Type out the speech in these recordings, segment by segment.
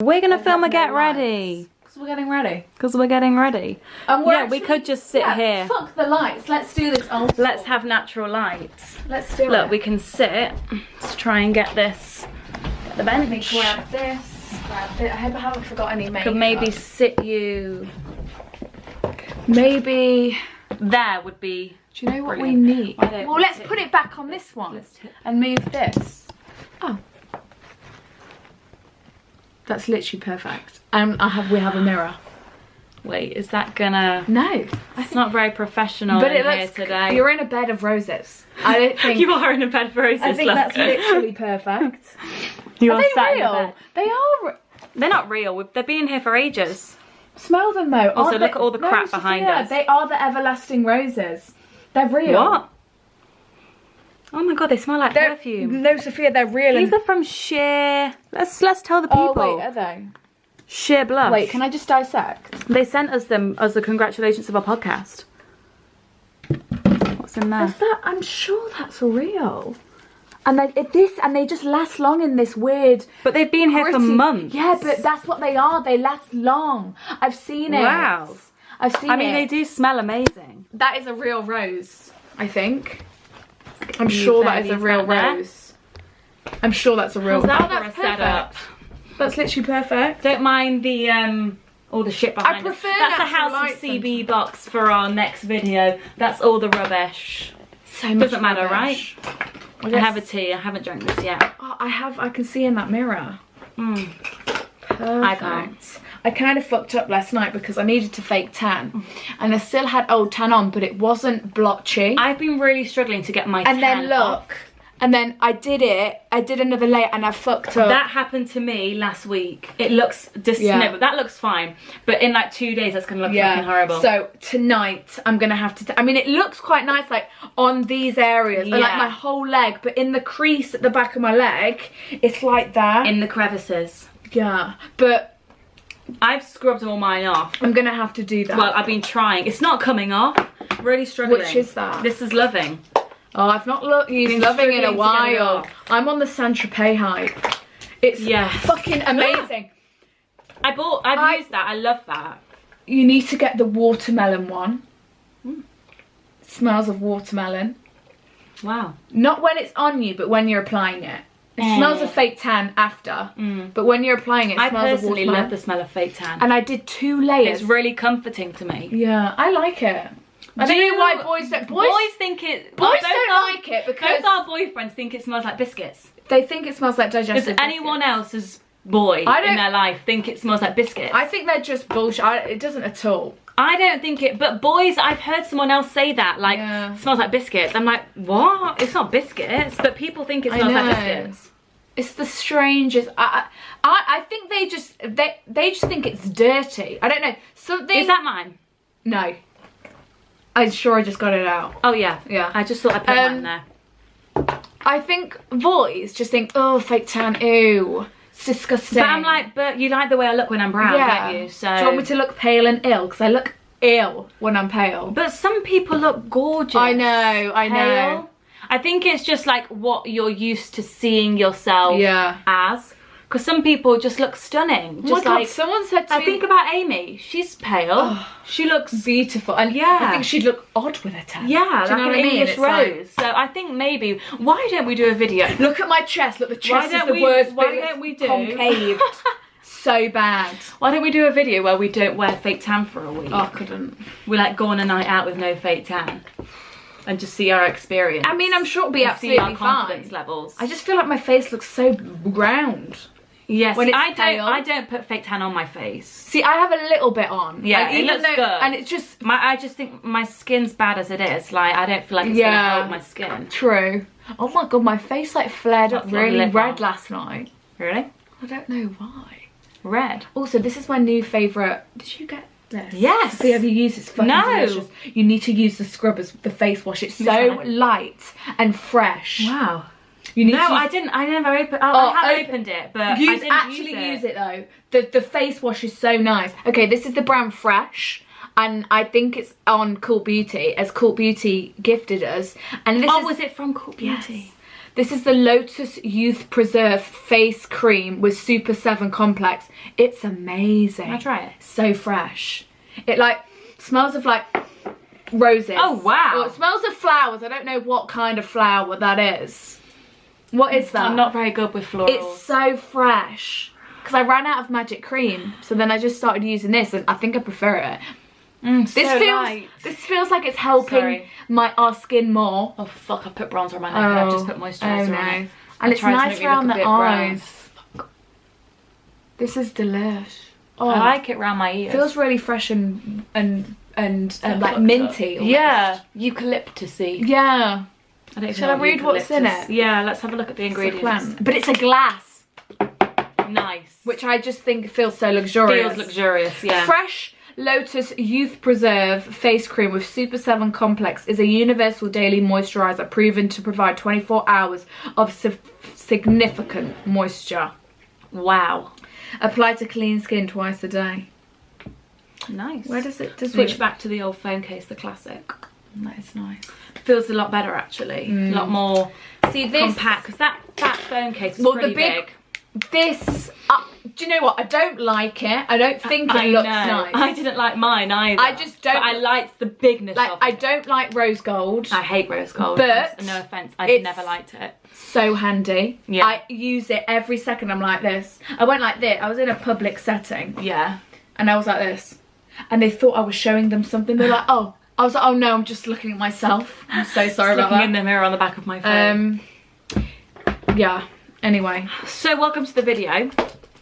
We're gonna film a get ready. Because we're getting ready. Because we're getting ready. Yeah, we could just sit here. Fuck the lights. Let's do this old school. Let's have natural light. Let's do it. Look, we can sit. Let's try and get this. Get the bench. Grab this. Grab this. I hope I haven't forgot any makeup. Could maybe sit you. Maybe there would be. Do you know what brilliant. we need? Well, let's put it back on this one and move this. Oh. That's literally perfect. And we have a mirror. Wait, is that gonna? No, it's not very professional. But here today. You're in a bed of roses. I don't think you are in a bed of roses. I think that's literally perfect. You are they sat real? In a bed. They are. They're not real. They've been here for ages. Smell them though. Also, look at all the crap behind us. They are the everlasting roses. They're real. What? Oh my god, they smell like perfume. No, Sophia, they're real. These are from sheer. Let's tell the people. Oh wait, are they? Sheer blush. Wait, can I just dissect? They sent us them as the congratulations of our podcast. What's in there? Is that? I'm sure that's real. And they just last long in this weird. But they've been here for months. Yeah, but that's what they are. They last long. I've seen it. Wow. I've seen it. I mean, they do smell amazing. That is a real rose, I think. I'm sure that is a real rose. I'm sure that's a real. That's perfect. That's literally perfect. Don't mind the all the shit behind I prefer us. That's a House of CB box for our next video. That's all the rubbish. So much doesn't matter, right? I have a tea. I haven't drank this yet. Oh, I can see in that mirror. Perfect. I can't. I kind of fucked up last night because I needed to fake tan, and I still had old tan on, but it wasn't blotchy. I've been really struggling to get my tan And then look, off. and then I did another layer, and I fucked up. That happened to me last week. It looks no, but that looks fine. But in like 2 days, that's gonna look fucking horrible. So tonight, I'm gonna have to. I mean, it looks quite nice, like on these areas, and like my whole leg, but in the crease at the back of my leg, it's like that. In the crevices. Yeah, but. I've scrubbed all mine off. I'm gonna have to do that. Well, I've been trying. It's not coming off. Really struggling. Which is that? This is Loving. Oh, I've not used Loving in a while. I'm on the Saint-Tropez hype. It's fucking amazing. I've used that. I love that. You need to get the watermelon one. It smells of watermelon. Wow. Not when it's on you, but when you're applying it. It smells of fake tan after, but when you're applying it, it smells of watermelon. I personally love the smell of fake tan. And I did 2 layers. It's really comforting to me. Yeah, I like it. I don't know why boys don't. Boys think it. Boys don't like it because both our boyfriends think it smells like biscuits. They think it smells like digestive biscuits. Does anyone else's boy in their life think it smells like biscuits? I think they're just bullshit. It doesn't at all. I don't think it, but boys, I've heard someone else say that, like, it smells like biscuits. I'm like, what? It's not biscuits, but people think it smells like biscuits. It's the strangest. I think they just think it's dirty. I don't know. Something. Is that mine? No. I'm sure I just got it out. Oh yeah. Yeah. I just thought I put mine there. I think boys just think, oh, fake tan, ew. It's disgusting. But I'm like, but you like the way I look when I'm brown, don't you? So do you want me to look pale and ill? Because I look ill when I'm pale. But some people look gorgeous. I know. Know. I think it's just like what you're used to seeing yourself as. Because some people just look stunning. Just like someone said to me. I think about Amy. She's pale. Oh, she looks beautiful. And I think she'd look odd with a tan. Yeah, do you know what I mean? English rose. So I think maybe, why don't we do a video? Look at my chest. Look, the chest is the worst. Why don't we do concave? So bad. Why don't we do a video where we don't wear fake tan for a week? Oh, I couldn't. We like go on a night out with no fake tan. And just see our experience. I mean, I'm sure it'll be absolutely fine. Confidence levels. I just feel like my face looks so round. Yes, I don't put fake tan on my face. See, I have a little bit on. Yeah, it looks good. And it's just... I just think my skin's bad as it is. Like, I don't feel like it's gonna help my skin. True. Oh my god, my face like flared up really red last night. Really? I don't know why. Red. Also, this is my new favourite... Did you get this? Yes. See, have you used it? It's fucking delicious. You need to use the scrubbers, the face wash. It's so light and fresh. Wow. You need I didn't. I never opened. I have opened it, but I didn't actually use it though. The face wash is so nice. Okay, this is the brand Fresh, and I think it's on Cult Beauty, as Cult Beauty gifted us. And this was it from Cult Beauty? Yes. This is the Lotus Youth Preserve Face Cream with Super 7 Complex. It's amazing. Can I try it? So fresh. It like smells of like roses. Oh wow. Or it smells of flowers. I don't know what kind of flower that is. What is that? I'm not very good with florals. It's so fresh. Because I ran out of magic cream. So then I just started using this and I think I prefer it. This feels like it's helping our skin more. Oh fuck, I've put bronzer on my neck and I've just put moisturiser on it. And it's nice around the eyes. This is delish. Oh, I like it around my ears. Feels really fresh and like minty. Yeah, eucalyptusy. Yeah. Shall I read what's in it? Yeah, let's have a look at the ingredients. But it's a glass. Nice. Which I just think feels so luxurious. Feels luxurious, yeah. Fresh Lotus Youth Preserve Face Cream with Super 7 Complex is a universal daily moisturiser proven to provide 24 hours of significant moisture. Wow. Apply to clean skin twice a day. Nice. Where does it switch back to the old phone case, the classic? That is nice. Feels a lot better actually. A lot more compact, because that phone case is pretty big. This, do you know what? I don't like it. I don't think it looks nice. I didn't like mine either. I just don't. But I liked the bigness of it. I don't like rose gold. I hate rose gold. But no offense, I never liked it. So handy. Yeah. I use it every second. I'm like this. I went like this. I was in a public setting. Yeah. And I was like this. And they thought I was showing them something. They're like, oh. I was like, oh no, I'm just looking at myself. I'm so sorry about that. Looking in the mirror on the back of my phone. Yeah. Anyway, so welcome to the video.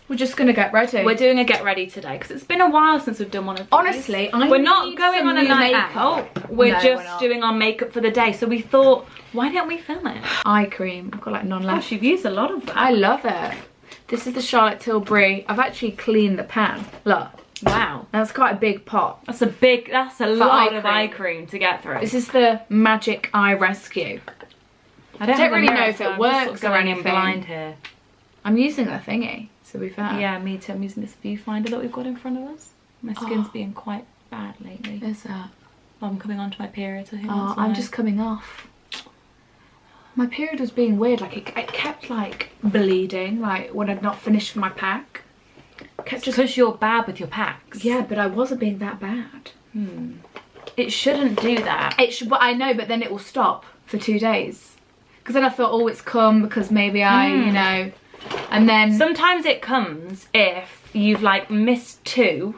We're just gonna get ready. We're doing a get ready today because it's been a while since we've done one of these. Honestly, we're not going on a night out. We're just doing our makeup for the day. So we thought, why don't we film it? Eye cream. I've got like non-lash. Gosh, you've used a lot of that. I love it. This is the Charlotte Tilbury. I've actually cleaned the pan. Look. Wow. That's quite a big pot. That's a lot of eye cream to get through. This is the Magic Eye Rescue. I don't really know if it works or anything. Blind here. I'm using a thingy, to be fair. Yeah, me too. I'm using this viewfinder that we've got in front of us. My skin's being quite bad lately. Is that? Oh, I'm coming on to my period, so I'm just coming off. My period was being weird. Like, it kept, like, bleeding, like, when I'd not finished my pack. Because you're bad with your packs. Yeah, but I wasn't being that bad. It shouldn't do that. It should, but I know, but then it will stop for 2 days. Because then I thought, oh, it's come because maybe you know, and then... Sometimes it comes if you've, like, missed 2,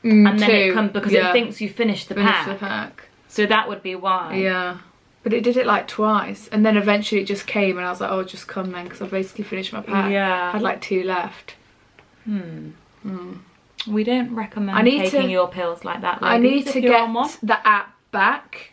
and then it comes because it thinks you finished the pack. So that would be why. Yeah. But it did it, like, twice, and then eventually it just came, and I was like, oh, just come then, because I basically finished my pack. Yeah. I had, like, 2 left. We don't recommend taking your pills like that, ladies. I need to get the app back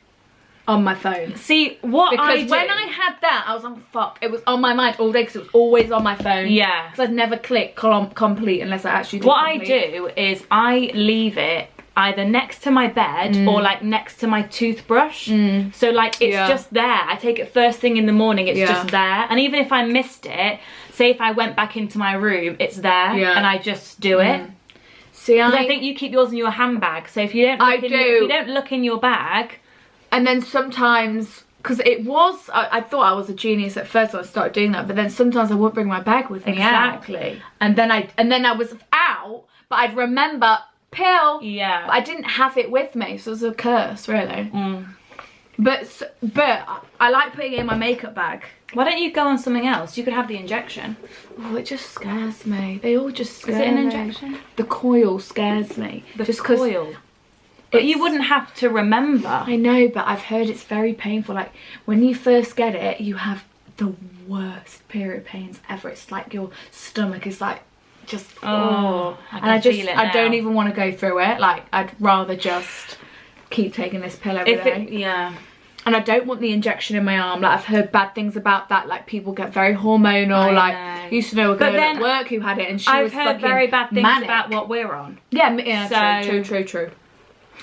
on my phone. See, what I do... Because when I had that, I was like, fuck. It was on my mind all day because it was always on my phone. Yeah. Because I'd never click complete unless I actually did What complete. I do is I leave it either next to my bed or like next to my toothbrush. So like it's just there. I take it first thing in the morning, it's just there. And even if I missed it, say if I went back into my room, it's there and I just do it. See, I think you keep yours in your handbag. So if you don't if you don't look in your bag. And then sometimes, because it was, I thought I was a genius at first when I started doing that, but then sometimes I wouldn't bring my bag with me. Exactly. And then I was out, but I'd remember pill. Yeah. But I didn't have it with me, so it was a curse, really. But I like putting it in my makeup bag. Why don't you go on something else? You could have the injection. Oh, it just scares me. They all just scare me. Is it an injection? The coil scares me. The coil? But you wouldn't have to remember. I know, but I've heard it's very painful. Like, when you first get it, you have the worst period pains ever. It's like your stomach is like just and I don't even want to go through it. Like, I'd rather just keep taking this pill every day. And I don't want the injection in my arm. Like, I've heard bad things about that. Like, people get very hormonal. I used to know a girl at work who had it, and she was fucking heard very bad things manic about what we're on. Yeah, true.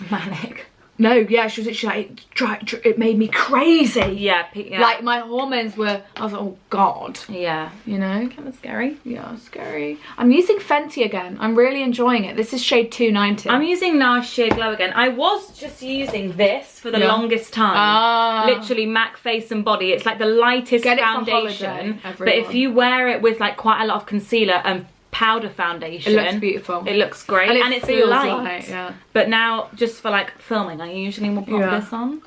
Manic. No, yeah, she was literally like, it made me crazy. Yeah, like my hormones were, I was like, oh god. Yeah. You know? Kind of scary. Yeah, scary. I'm using Fenty again. I'm really enjoying it. This is shade 290. I'm using Nars Sheer Glow again. I was just using this for the longest time. Literally MAC Face and Body. It's like the lightest foundation. But if you wear it with like quite a lot of concealer and powder foundation, it looks beautiful. It looks great, and it's light. Yeah. But now, just for like filming, I usually will pop this on.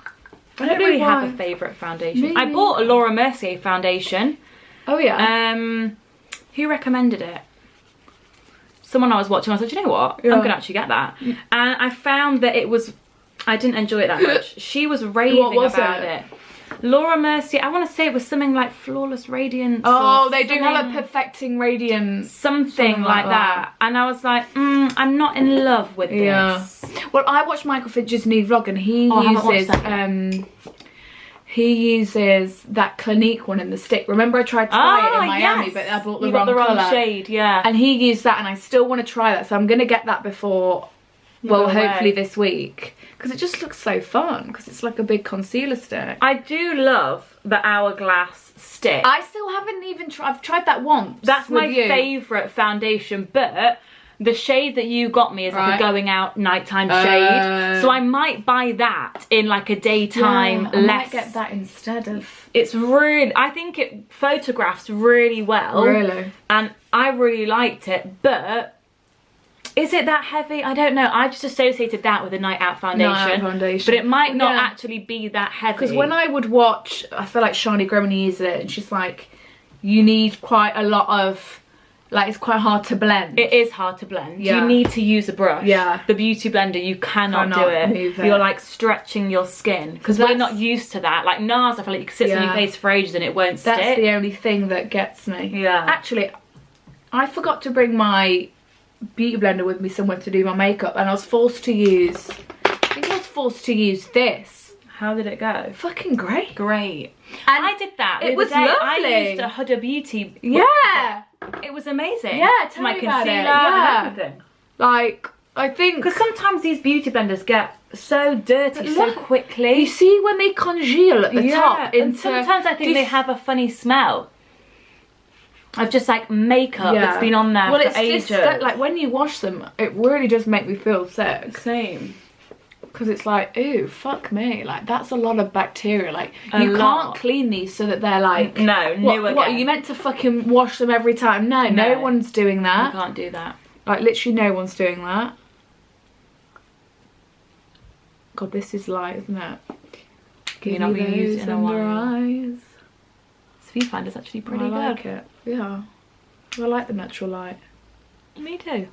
I don't really have a favourite foundation. Maybe. I bought a Laura Mercier foundation. Oh yeah. Who recommended it? Someone I was watching. I was like, do you know what? I'm gonna actually get that. And I found that I didn't enjoy it that much. She was raving about it. Laura Mercier, I want to say it was something like Flawless Radiance. Oh, they do have a Perfecting Radiance. Something like that. And I was like, I'm not in love with this. Well, I watched Michael Finch's new vlog and he uses that Clinique one in the stick. Remember I tried to buy it in Miami, but I bought the wrong shade, yeah. And he used that and I still want to try that. So I'm going to get that before, well, hopefully this week. Because it just looks so fun, because it's like a big concealer stick. I do love the Hourglass stick. I still haven't even tried, I've tried that once. That's my favourite foundation, but the shade that you got me is like a going out nighttime shade. So I might buy that in like a daytime I might get that instead of... It's really, I think it photographs really well. Really? And I really liked it, but... Is it that heavy? I don't know. I just associated that with a night out foundation. But it might not actually be that heavy. Because when I would watch, I feel like Shani Gromany uses it and she's like, you need quite a lot of, like it's quite hard to blend. It is hard to blend. Yeah. You need to use a brush. Yeah. The Beauty Blender, you cannot do it. You're like stretching your skin. Because we're not used to that. Like Nars, I feel like you can sit on your face for ages and it won't stick. That's the only thing that gets me. Yeah. Actually, I forgot to bring my Beauty Blender with me somewhere to do my makeup and I was forced to use, this. How did it go? Fucking great. Great. And I did that. It was lovely. I used a Huda Beauty. Yeah. It was amazing. Yeah, tell me about it. And everything. Like, I think... Because sometimes these beauty blenders get so dirty so quickly. You see when they congeal at the top and sometimes I think they have a funny smell. Of just like makeup that's been on there for ages. Like when you wash them, it really does make me feel sick. Same. Because it's like, ooh, fuck me. Like that's a lot of bacteria. Like you can't clean these so that they're like... No, new again. What, are you meant to fucking wash them every time? No one's doing that. You can't do that. Like literally no one's doing that. God, this is light, isn't it? You're not going to use it in a while. Eyes. This viewfinder's actually pretty good. I like it. Yeah. I like the natural light. Me too.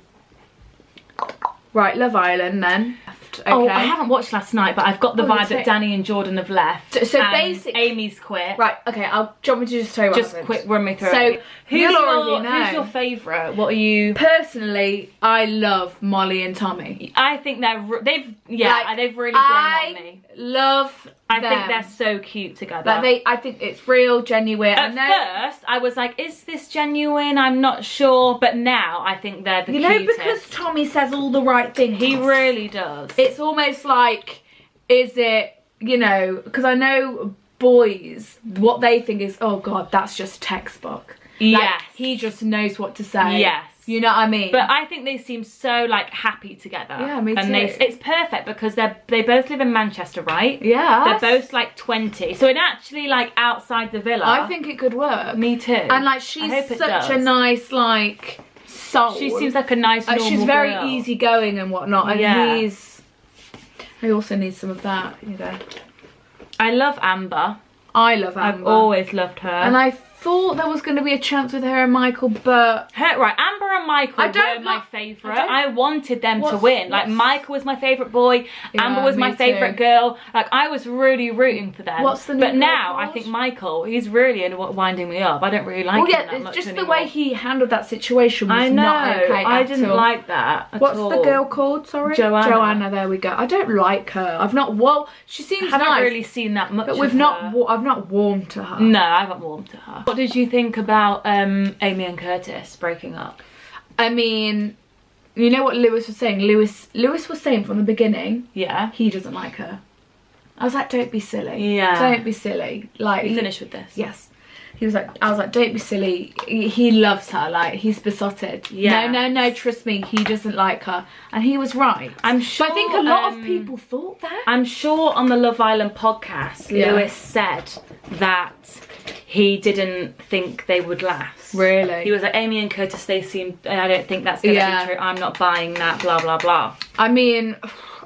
Right, Love Island then. Okay. Oh, I haven't watched last night, but I've got the vibe that Danny and Jordan have left. So basically... Amy's quit. Right, okay, do you want me to just tell you what Just quick run me through it. So, who's your favourite? What are you... Personally, I love Molly and Tommy. I think they've really grown on me. I think they're so cute together. I think it's real, genuine. At first, I was like, is this genuine? I'm not sure. But now, I think they're the cutest. You know, because Tommy says all the right things. He really does. It's almost like, is it, you know, because I know boys, what they think is, oh God, that's just textbook. Yes. Like, he just knows what to say. Yes. You know what I mean? But I think they seem so like happy together. Yeah, me too. And it's perfect because they both live in Manchester, right? Yeah. They're both like 20. So it actually like outside the villa. I think it could work. Me too. And like she's such a nice like soul. She seems like a nice normal she's very girl. easygoing and whatnot. And he also needs some of that, you know. I love Amber. I love Amber. I've always loved her. And I thought there was going to be a chance with her and Michael, but... Amber and Michael were my favourite. I wanted them to win. Like, Michael was my favourite boy. Amber was my favourite girl. Like, I was really rooting for them. What's the new But now, I think Michael, he's really winding me up. I don't really like him that much just anymore. The way he handled that situation was not okay I didn't like that at all. What's the girl called, sorry? Joanna, there we go. I don't like her. She seems nice. I haven't really seen that much But I've not warmed to her. No, I haven't warmed to her. What did you think about Amy and Curtis breaking up? I mean, you know what Lewis was saying? Lewis was saying from the beginning, yeah, he doesn't like her. I was like, don't be silly. Yeah. Don't be silly. Like, we finished with this. Yes. He was like, I was like, don't be silly. He loves her. Like, he's besotted. Yeah. No, trust me. He doesn't like her. And he was right. I'm sure. So I think a lot of people thought that. I'm sure on the Love Island podcast, Lewis said that he didn't think they would last. Really? He was like, Amy and Curtis, they seem, I don't think that's going to be true. I'm not buying that, blah, blah, blah. I mean,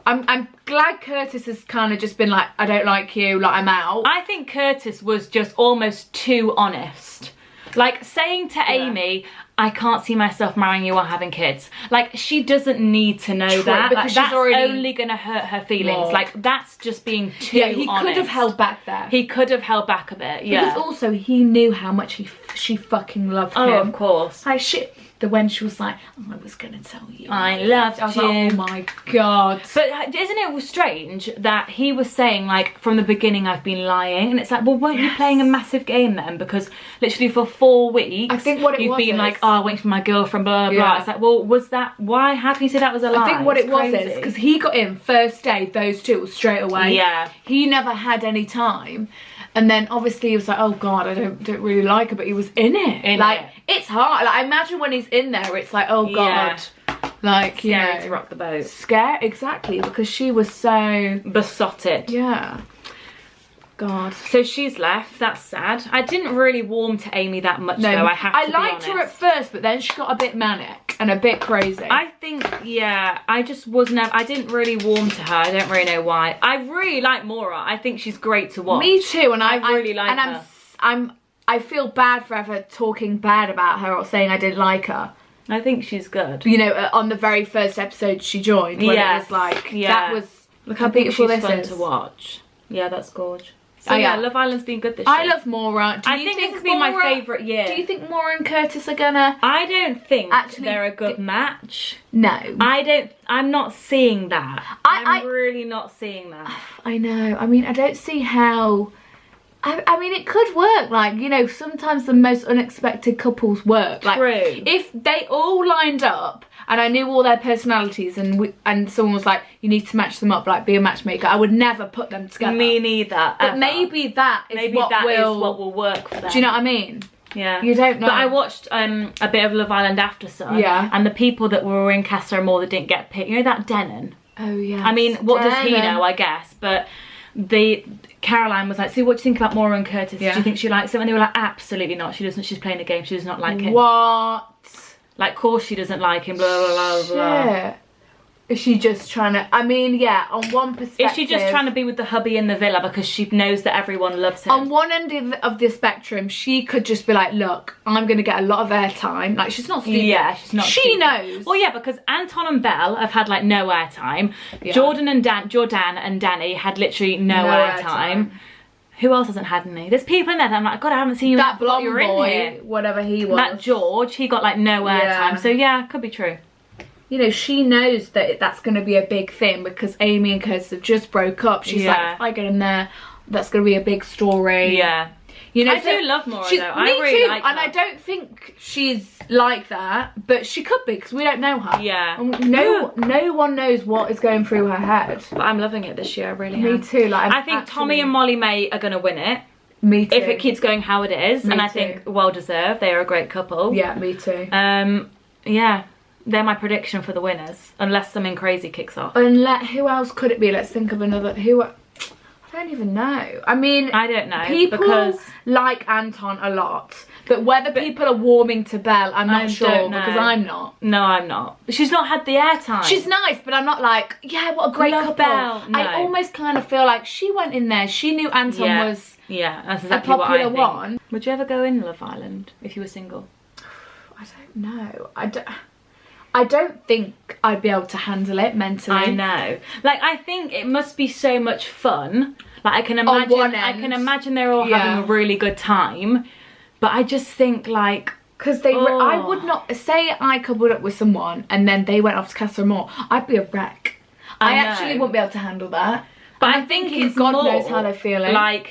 I'm glad Curtis has kind of just been like, I don't like you, like, I'm out. I think Curtis was just almost too honest. Like, saying to Amy, I can't see myself marrying you or having kids. Like, she doesn't need to know that. Like, that's only going to hurt her feelings. More. Like, that's just being too honest. He could have held back there. He could have held back a bit, yeah. Because also, he knew how much she fucking loved him. Oh, of course. Like, shit. When she was like, oh, I was gonna tell you I loved you. I was like, oh my god. But isn't it strange that he was saying, like, from the beginning I've been lying, and it's like, well, weren't you playing a massive game then? Because literally for 4 weeks I think what you've been like, oh, waiting for my girlfriend, blah blah blah. It's like, well, was that why? How can you say that was a lie? I think what it was is because he got in first day, those two straight away. Yeah. He never had any time. And then obviously he was like, oh god, I don't really like her, but he was in it. It's hard. Like, I imagine when he's in there, it's like, oh god. Like, you know, to rock the boat. Scare, exactly, because she was so besotted. Yeah. God. So she's left. That's sad. I didn't really warm to Amy that much, though. I have to be honest. I liked her at first, but then she got a bit manic and a bit crazy. I think, yeah, I just wasn't. I didn't really warm to her. I don't really know why. I really like Maura. I think she's great to watch. Me too, and I really like her. And I feel bad for ever talking bad about her or saying I didn't like her. I think she's good. You know, on the very first episode she joined, when it was like, that was, look how beautiful this is. Fun to watch. Yeah, that's gorgeous. So yeah, Love Island's been good this year. I love Maura. I think this has been my favourite year. Do you think Maura and Curtis are gonna... I don't think they're a good match. No. I'm not seeing that. I'm really not seeing that. I know. I mean, I don't see how... I mean, it could work. Like, you know, sometimes the most unexpected couples work. Like, true. If they all lined up and I knew all their personalities and someone was like, you need to match them up, like, be a matchmaker, I would never put them together. Me neither. But maybe that is what will work for them. Do you know what I mean? Yeah. You don't know. But I watched a bit of Love Island after Sun. Yeah. And the people that were in Casa Amor that didn't get picked, you know that Denon? Oh, yeah. I mean, what does he know, I guess? But Caroline was like, so what do you think about Maura and Curtis? Yeah. Do you think she likes him? And they were like, absolutely not. She doesn't. She's playing a game. She does not like him. What? Like, of course she doesn't like him, blah, blah, blah, blah. Is she just trying to... I mean, yeah, on one perspective... Is she just trying to be with the hubby in the villa because she knows that everyone loves him? On one end of the spectrum, she could just be like, look, I'm going to get a lot of airtime. Like, she's not stupid. Yeah, she's not She stupid. knows. Well, yeah, because Anton and Belle have had, like, no airtime. Yeah. Jordan and Danny had literally no airtime. Who else hasn't had any? There's people in there that I'm like, God, I haven't seen you. That blonde boy, whatever he was. That George, he got, like, no airtime. So, yeah, could be true. You know, she knows that that's going to be a big thing because Amy and Curtis have just broke up. She's like, if I get in there, that's going to be a big story. Yeah. You know, I do love Maura, though. I really too, like her. And I don't think she's like that, but she could be because we don't know her. Yeah. And no one knows what is going through her head. But I'm loving it this year, I really am. Me too. Like, I think Tommy and Molly May are going to win it. Me too. If it keeps going how it is. And I think well deserved. They are a great couple. Yeah, me too. Yeah. They're my prediction for the winners, unless something crazy kicks off. Who else could it be? Let's think of another. I don't even know. I mean, I don't know. People like Anton a lot, but whether people are warming to Belle, I'm not sure because I'm not. No, I'm not. She's not had the airtime. She's nice, but I'm not like, yeah, what a great couple. Belle. No. I almost kind of feel like she went in there. She knew Anton was that's exactly a popular one. Would you ever go in Love Island if you were single? I don't know. I don't think I'd be able to handle it mentally. I know. Like, I think it must be so much fun. Like, I can imagine they're all having a really good time. But I just think, like... Because I would not... Say I coupled up with someone and then they went off to Casa Amor. I'd be a wreck. I actually wouldn't be able to handle that. But I think it's God knows how they're feeling. Like...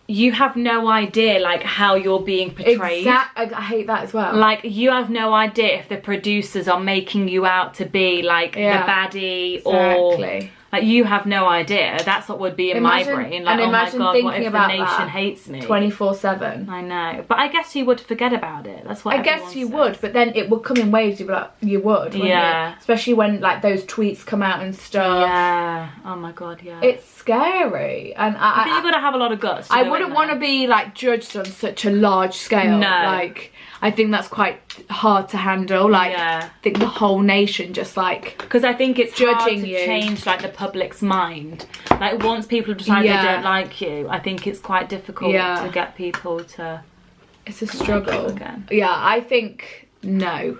you have no idea like how you're being portrayed. I hate that as well. Like you have no idea if the producers are making you out to be like the baddie or like you have no idea. That's what would be in my brain. Like, oh my god, what if the nation hates me 24/7? I know, but I guess you would forget about it. That's what I guess you would, but then it would come in waves. You'd be like, you would, wouldn't you? Especially when like those tweets come out and stuff. Yeah. Oh my god. Yeah. It's scary, and I think you've got to have a lot of guts. I wouldn't want to be like judged on such a large scale. No. Like I think that's quite hard to handle. Like I think the whole nation just like, because I think it's judging hard to change like the public's mind. Like once people decide they don't like you, I think it's quite difficult to get people to. It's a struggle. Again. Yeah, I think no,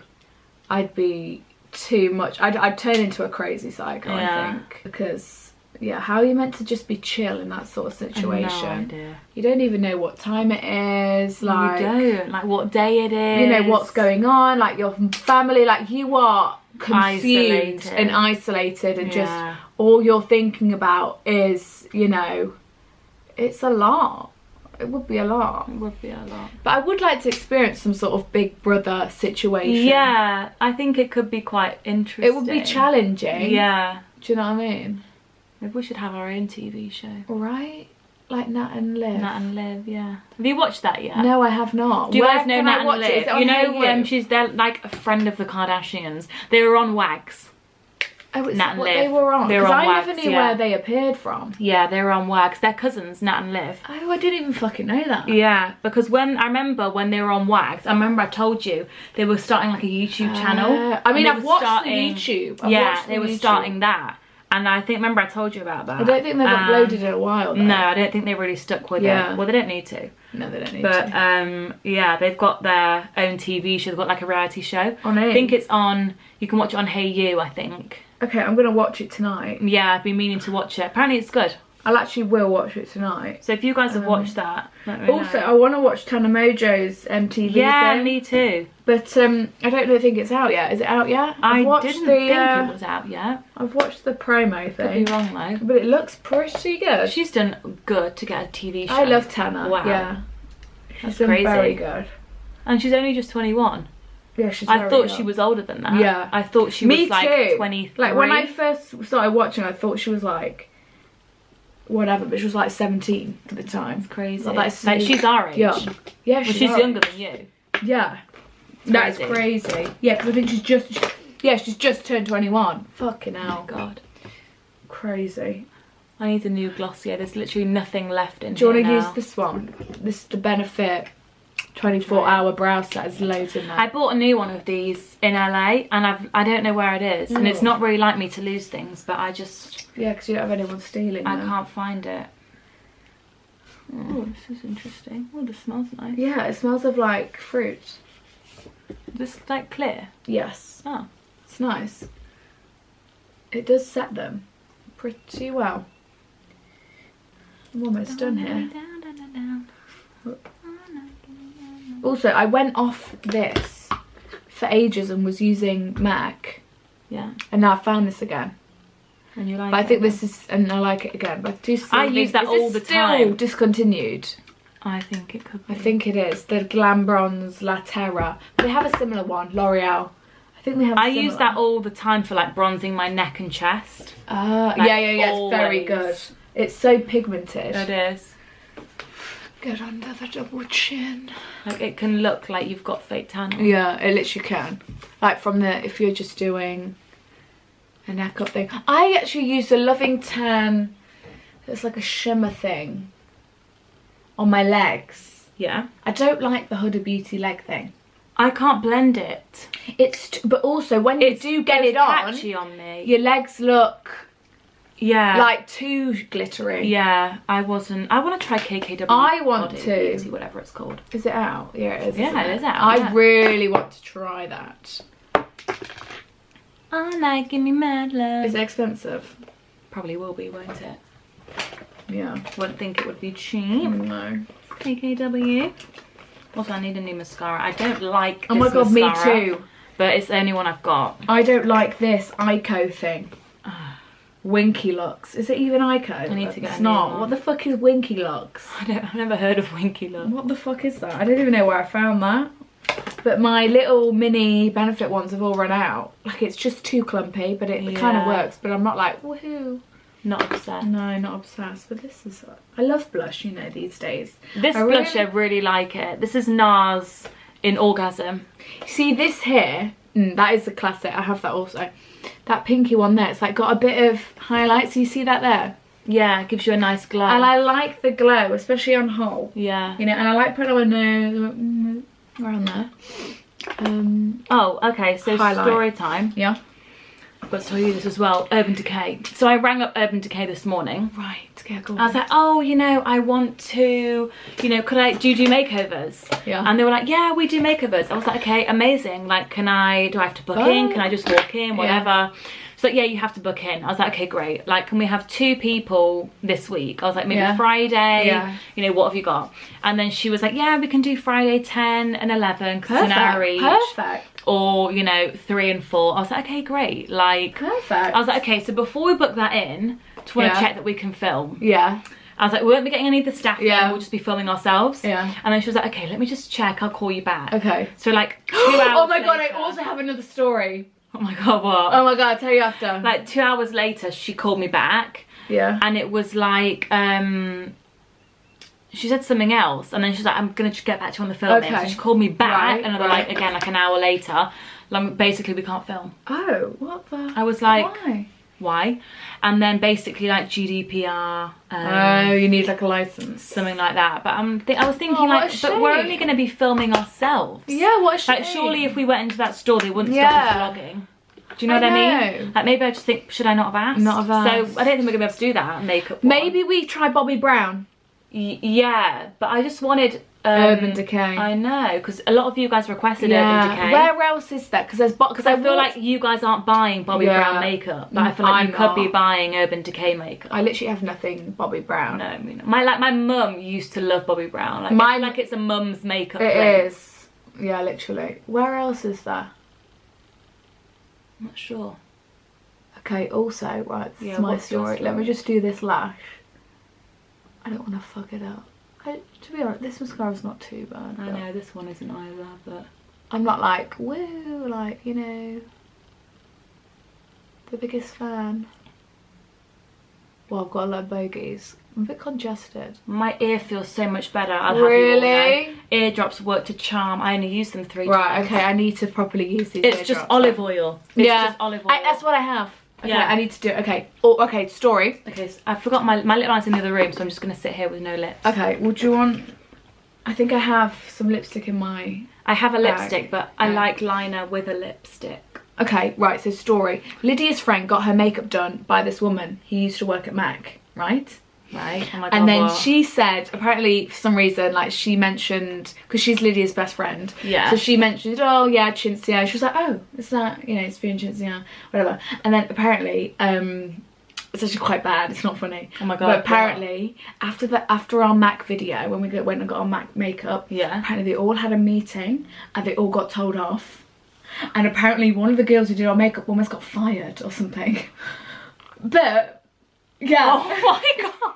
I'd be too much. I'd turn into a crazy psycho. I think because. Yeah, how are you meant to just be chill in that sort of situation? I have no idea. You don't even know what time it is. Like you don't. Like what day it is. You know what's going on. Like your family. Like you are consumed and isolated, and just all you're thinking about is, you know, it's a lot. It would be a lot. It would be a lot. But I would like to experience some sort of Big Brother situation. Yeah, I think it could be quite interesting. It would be challenging. Yeah. Do you know what I mean? Maybe we should have our own TV show. Right? Like Nat and Liv. Nat and Liv, yeah. Have you watched that yet? No, I have not. Do you guys know Nat and Liv? You know, she's they're like a friend of the Kardashians. They were on Wags. Oh, it's Nat and Liv. They were on. Because I never knew where they appeared from. Yeah, they were on Wags. They're cousins, Nat and Liv. Oh, I didn't even fucking know that. Yeah, because when I remember when they were on Wags, I remember I told you they were starting like a YouTube channel. I mean, I've watched the YouTube. They were starting that. And I think, remember I told you about that. I don't think they've uploaded in a while though. No, I don't think they really stuck with it. Well, they don't need to. No, they don't need to. But yeah, they've got their own TV show. They've got like a reality show. On it? I think it's on, you can watch it on Hey You, I think. Okay, I'm going to watch it tonight. Yeah, I've been meaning to watch it. Apparently it's good. I'll actually will watch it tonight. So if you guys have watched that, let me know. Also, I want to watch Tana Mojo's MTV thing. Me too. But I don't think it's out yet. Is it out yet? I didn't think it was out yet. I've watched the promo thing. Could be wrong though. But it looks pretty good. She's done good to get a TV show. I love Tana. Wow. Yeah. That's crazy. Very good. And she's only just 21. Yeah, she's I thought she was older than that. Yeah. I thought she was like 23. Like when I first started watching, I thought she was like whatever, but she was like 17 at the time. It's crazy. Like she's our age. Yeah, she's younger than you. Yeah, that's crazy. Yeah, because I think she's just turned 21. Fucking hell. Oh God, crazy. I need a new Glossier. There's literally nothing left in here. Do you want to use this one? This is the Benefit 24-hour brow set. There's loads in there. I bought a new one of these in LA, and I don't know where it is, and it's not really like me to lose things, but I just because you don't have anyone stealing them. I can't find it. Oh, this is interesting. Oh, this smells nice. Yeah, it smells of like fruit. This like clear. Yes. Oh, it's nice. It does set them pretty well. I'm almost done here. Also, I went off this for ages and was using MAC. Yeah. And now I found this again. And you like it? But I think this is, and I like it again. But I use that all the time. Still discontinued. I think it could be. I think it is. The Glam Bronze La Terra. They have a similar one, L'Oreal. I think they have a similar. I use that all the time for like bronzing my neck and chest. Yeah, it's very good. It's so pigmented. It is. Get under the double chin. Like it can look like you've got fake tan on. Yeah, it literally can. Like from the, if you're just doing a neck up thing. I actually use a Loving Tan, it's like a shimmer thing on my legs. Yeah. I don't like the Huda Beauty leg thing. I can't blend it. But also when you do get it on, patchy on me. Your legs look like too glittery. Yeah, I want to try KKW. I want to. Beauty, whatever it's called. Is it out? Yeah, it is. Yeah, it is out. I really want to try that. Oh, like, give me mad love. Is it expensive? Probably will be, won't it? Yeah. Wouldn't think it would be cheap. No. KKW. Also, I need a new mascara. I don't like this Oh my god, mascara, me too. But it's the only one I've got. I don't like this Ico thing. Winky Looks. Is it even Ico? I need to get It's not. What the fuck is Winky Looks? I've never heard of Winky Looks. What the fuck is that? I don't even know where I found that. But my little mini Benefit ones have all run out. Like, it's just too clumpy, but it kind of works. But I'm not like, woohoo. Not obsessed. No, not obsessed. But this is... I love blush, you know, these days. This blush, I really like it. This is Nars in Orgasm. See, this here, that is a classic. I have that also. That pinky one there, it's like got a bit of highlights. You see that there? Yeah, it gives you a nice glow. And I like the glow, especially on whole. Yeah. You know, and I like putting on my nose, around there. Oh, okay, so highlight. Story time. Yeah. I've got to tell you this as well, Urban Decay. So I rang up Urban Decay this morning. Right, yeah, go on. I was like, oh, you know, I want to, you know, do you do makeovers? Yeah. And they were like, yeah, we do makeovers. I was like, okay, amazing. Like, do I have to book in? Can I just walk in? Whatever. Yeah. So yeah, you have to book in. I was like, okay, great. Like, can we have 2 people this week? I was like, maybe Friday. Yeah. You know, what have you got? And then she was like, yeah, we can do Friday 10 and 11 because it's an hour each. Perfect. Or, you know, 3 and 4. I was like, okay, great. Like, perfect. I was like, okay, so before we book that in, just want to check that we can film. Yeah. I was like, we won't be getting any of the staff in, we'll just be filming ourselves. Yeah. And then she was like, okay, let me just check, I'll call you back. Okay. So like 2 hours Oh my god, later, I also have another story. Oh my god, what? Oh my god, I'll tell you after. Like 2 hours later, she called me back. Yeah. And it was like, she said something else, and then she's like, I'm gonna get back to you on the filming. So she called me back another like again like an hour later. Like, basically we can't film. Oh, what the? I was like, why? And then basically like GDPR. Oh, you need like a license, something like that. But I was thinking like, but we're only gonna be filming ourselves. Yeah, what a shame. Like, surely if we went into that store, they wouldn't stop us vlogging. Do you know what I mean? Like, maybe I just think, should I not have asked? Not have asked. So I don't think we're gonna be able to do that makeup. Maybe we try Bobbi Brown. Yeah, but I just wanted Urban Decay. I know, because a lot of you guys requested Urban Decay. Where else is that? Because I feel like you guys aren't buying Bobbi Brown makeup, but I feel like you could be buying Urban Decay makeup. I literally have nothing Bobbi Brown. No, I mean, my mum used to love Bobbi Brown. Like, I feel like it's a mum's makeup. It is. Yeah, literally. Where else is there? I'm not sure. Okay. Also, right. This is my story. Let me just do this lash. I don't want to fuck it up. To be honest, this mascara's not too bad. I know, this one isn't either, but... I'm not like, woo, like, you know, the biggest fan. Well, I've got a lot of bogies. I'm a bit congested. My ear feels so much better. I'll really? Have you all Eardrops work to charm. I only use them 3 times. Right, okay, I need to properly use these It's just olive oil. It's just olive oil. That's what I have. Okay, I need to do it. Okay. Oh, okay, story. Okay, so I forgot my lip liner's in the other room, so I'm just going to sit here with no lips. Okay, would you want... I think I have some lipstick in my... I have a lipstick, but I like liner with a lipstick. Okay, right, so story. Lydia's friend got her makeup done by this woman who used to work at MAC, right? Right. Oh my God, and then she said, apparently for some reason, like she mentioned, because she's Lydia's best friend. Yeah. So she mentioned, oh yeah, Cinzia. She was like, oh, is that, you know, Sophia and Cinzia, whatever. And then apparently, it's actually quite bad. It's not funny. Oh my God. But apparently, after our MAC video, when we went and got our MAC makeup, apparently they all had a meeting and they all got told off. And apparently one of the girls who did our makeup almost got fired or something. But yeah. Oh my God.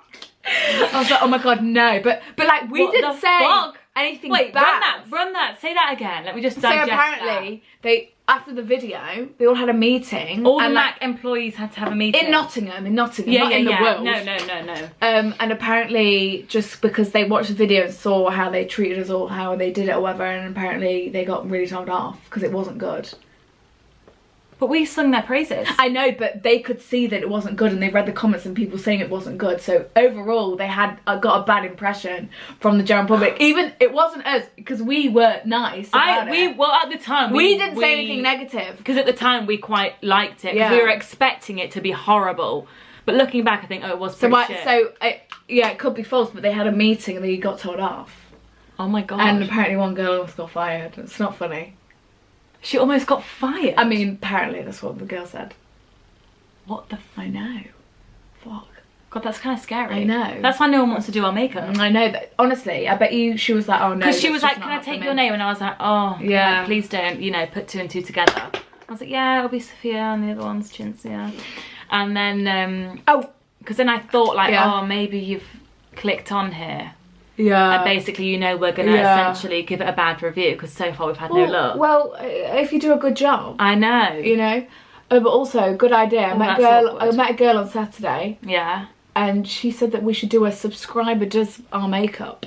I was like, oh my God, no. But like, we didn't say anything bad. Run that. Say that again. Let me just digest that. So apparently, after the video, they all had a meeting. All the MAC employees had to have a meeting. In Nottingham, not in the world. No. And apparently, just because they watched the video and saw how they treated us or how they did it or whatever, and apparently they got really told off because it wasn't good. But we sung their praises. I know, but they could see that it wasn't good and they read the comments and people saying it wasn't good. So overall, they had got a bad impression from the general public. Even, it wasn't us, because we were nice about it. Well, at the time, we didn't say anything negative. Because at the time, we quite liked it. Because we were expecting it to be horrible. But looking back, I think, oh, it was pretty shit. Yeah, it could be false, but they had a meeting and they got told off. Oh my God. And apparently one girl almost got fired. It's not funny. She almost got fired? I mean, apparently that's what the girl said. What the I know. Fuck. God, that's kind of scary. I know. That's why no one wants to do our makeup. I know that. Honestly, I bet you she was like, oh no. Because she was like, can I take your name? And I was like, oh, yeah, please don't, you know, put 2 and 2 together. I was like, yeah, it'll be Sophia and the other one's Cinzia. And then, because then I thought like, oh, maybe you've clicked on here. Yeah. And basically, you know, we're going to essentially give it a bad review because so far we've had no luck. Well, if you do a good job. I know. You know. But also, good idea. I met a girl on Saturday. Yeah. And she said that we should do a subscriber does our makeup.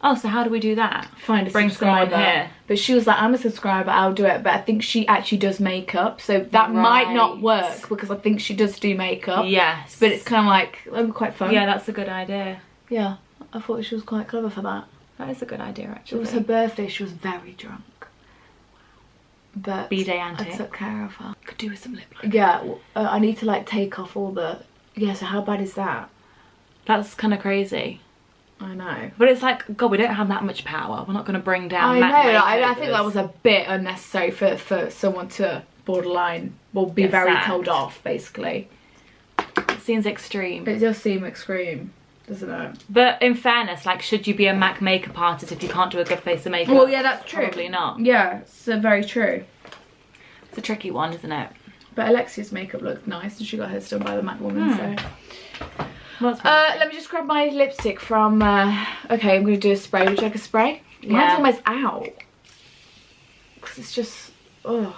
Oh, so how do we do that? Find a subscriber. Here. But she was like, I'm a subscriber, I'll do it. But I think she actually does makeup. So that might not work because I think she does do makeup. Yes. But it's kind of like, that'd be quite fun. Yeah, that's a good idea. Yeah. I thought she was quite clever for that. That is a good idea, actually. It was her birthday. She was very drunk. But B-Day antic. I took care of her. Could do with some lip liner. Yeah, I need to like take off all the... Yeah, so how bad is that? That's kind of crazy. I know. But it's like, God, we don't have that much power. We're not going to bring down I think that was a bit unnecessary for someone to borderline, be very told off, basically. It seems extreme. It does seem extreme, doesn't it? But in fairness, like, should you be a MAC makeup artist if you can't do a good face of makeup? Well, yeah, that's true. Probably not. Yeah, it's very true. It's a tricky one, isn't it? But Alexia's makeup looked nice and she got hers done by the MAC woman, so... Let me just grab my lipstick from, okay, I'm going to do a spray. Would you like a spray? Yeah. Mine's almost out. Because it's just, yeah,